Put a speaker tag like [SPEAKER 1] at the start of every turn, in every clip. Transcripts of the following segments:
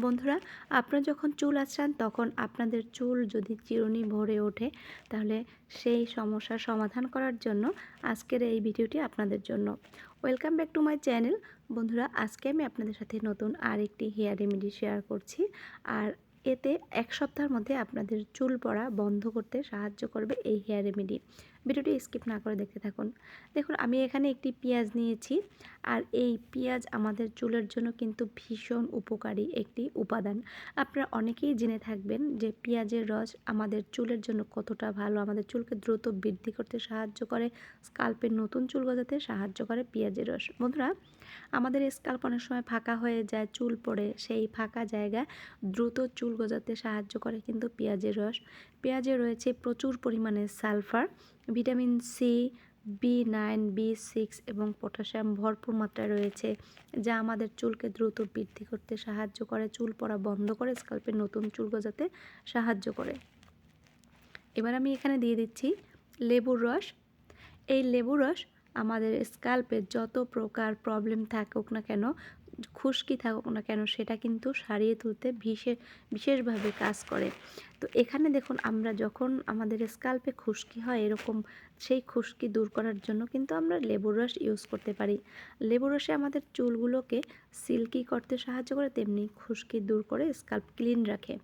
[SPEAKER 1] বন্ধুরা, আপনারা যখন চুল আঁচড়ান তখন আপনাদের চুল যদি চিরুনি ভরে ওঠে, তাহলে সেই সমস্যার সমাধান করার জন্য আজকের এই ভিডিওটি আপনাদের জন্য। Welcome back to my channel. বন্ধুরা, আজকে আমি আপনাদের সাথে নতুন আরেকটি হেয়ার রেমেডি শেয়ার করছি। আর এতে এক সপ্তাহের মধ্যে আপনাদের চুল পড়া বন্ধ করতে সাহায্য করবে এই হেয়ার রেমেডি। ভিডিওটি স্কিপ না করে দেখতে থাকুন। দেখুন, আমি এখানে একটি পেঁয়াজ নিয়েছি। আর এই পেঁয়াজ আমাদের চুলের জন্য কিন্তু ভীষণ উপকারী একটি উপাদান। আপনারা অনেকেই জেনে থাকবেন যে পেঁয়াজের রস আমাদের চুলের জন্য কতটা ভালো, আমাদের চুলকে দ্রুত বৃদ্ধি করতে সাহায্য করে, স্কাল্পের নতুন চুল গজাতে সাহায্য করে পেঁয়াজের রস। বন্ধুরা, আমাদের স্কাল্প অনেক সময় ফাঁকা হয়ে যায়, চুল পড়ে, সেই ফাঁকা জায়গায় দ্রুত চুল গজাতে সাহায্য করে কিন্তু পেঁয়াজের রস। পেঁয়াজে রয়েছে প্রচুর পরিমাণে sulphur, vitamin C, B9, B6 এবং পটাশিয়াম ভরপুর মাত্রায় রয়েছে, যা আমাদের চুলকে দ্রুত বৃদ্ধি করতে সাহায্য করে, চুল পড়া বন্ধ করে, স্কাল্পে নতুন চুল গজাতে সাহায্য করে। এবার আমি এখানে দিয়ে দিচ্ছি লেবুর রস। এই লেবুর রস আমাদের স্কাল্পে যত প্রকার প্রবলেম থাকুক না কেন, খুশকি থাকুক না কেন, সেটা কিন্তু সারিয়ে তুলতে বিশেষভাবে কাজ করে। তো এখানে দেখুন, আমরা যখন আমাদের স্কাল্পে খুশকি হয় এরকম, সেই খুশকি দূর করার জন্য কিন্তু আমরা লেবুর রস ইউজ করতে পারি। লেবুর রসে আমাদের চুলগুলোকে সিল্কি করতে সাহায্য করে, তেমনি খুশকি দূর করে স্কাল্প ক্লিন রাখে।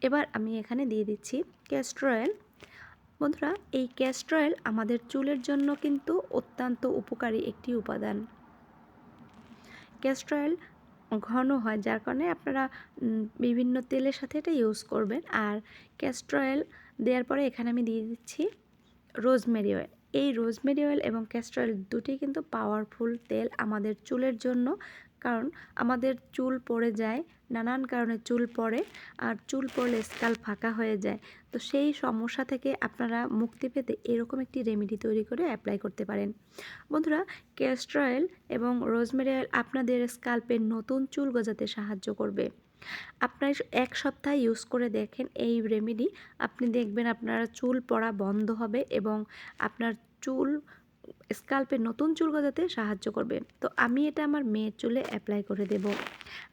[SPEAKER 1] এবার আমি এখানে দিয়ে দিচ্ছি ক্যাস্টর অয়েল। বন্ধুরা, এই ক্যাস্টর অয়েল আমাদের চুলের জন্য কিন্তু অত্যন্ত উপকারী একটি উপাদান। ক্যাস্টর অয়েল ঘন হয়, যার কারণে আপনারা বিভিন্ন তেলের সাথে এটা ইউজ করবেন। আর ক্যাস্টর অয়েল দেওয়ার পরে এখানে আমি দিয়ে দিচ্ছি রোজমেরি অয়েল। এই রোজমেরি অয়েল এবং ক্যাস্টর অয়েল দুটোই কিন্তু পাওয়ারফুল তেল আমাদের চুলের জন্য। কারণ আমাদের চুল পড়ে যায়, নানান কারণে চুল পড়ে, আর চুল পড়লে স্কাল্প ফাঁকা হয়ে যায়। তো সেই সমস্যা থেকে আপনারা মুক্তি পেতে এরকম একটি রেমেডি তৈরি করে অ্যাপ্লাই করতে পারেন। বন্ধুরা, ক্যাস্টর অয়েল এবং রোজমেরি অয়েল আপনাদের স্কাল্পে নতুন চুল গজাতে সাহায্য করবে। আপনার এক সপ্তাহ ইউজ করে দেখেন এই রেমেডি, আপনি দেখবেন আপনার চুল পড়া বন্ধ হবে এবং আপনার চুল স্কাল্পে নতুন চুল গজাতে সাহায্য করবে। তো আমি এটা আমার মেয়ের চুলে অ্যাপ্লাই করে দেব।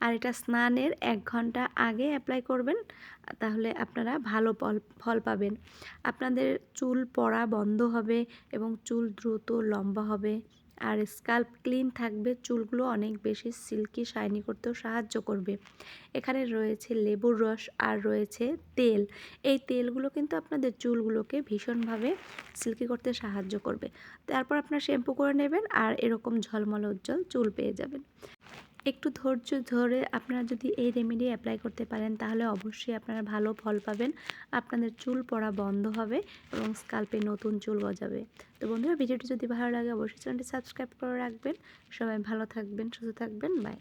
[SPEAKER 1] আর এটা স্নানের 1 ঘন্টা আগে অ্যাপ্লাই করবেন, তাহলে আপনারা ভালো ফল পাবেন। আপনাদের চুল পড়া বন্ধ হবে এবং চুল দ্রুত লম্বা হবে, আর স্কাল্প ক্লিন থাকবে, চুলগুলো অনেক বেশি সিল্কি শাইনি করতেও সাহায্য করবে। এখানে রয়েছে লেবুর রস আর রয়েছে তেল। এই তেলগুলো কিন্তু আপনাদের চুলগুলোকে ভীষণভাবে সিল্কি করতে সাহায্য করবে। তারপর আপনার শ্যাম্পু করে নেবেন আর এরকম ঝলমলে উজ্জ্বল চুল পেয়ে যাবেন। একটু ধৈর্য ধরে আপনারা যদি এই রেমেডি অ্যাপ্লাই করতে পারেন, তাহলে অবশ্যই আপনারা ভালো ফল পাবেন, আপনাদের চুল পড়া বন্ধ হবে এবং স্কাল্পে নতুন চুল গজাবে। তো বন্ধুরা, ভিডিওটি যদি ভালো লাগে অবশ্যই চ্যানেলটি সাবস্ক্রাইব করে রাখবেন। সবাই ভালো থাকবেন, সুস্থ থাকবেন, বাই।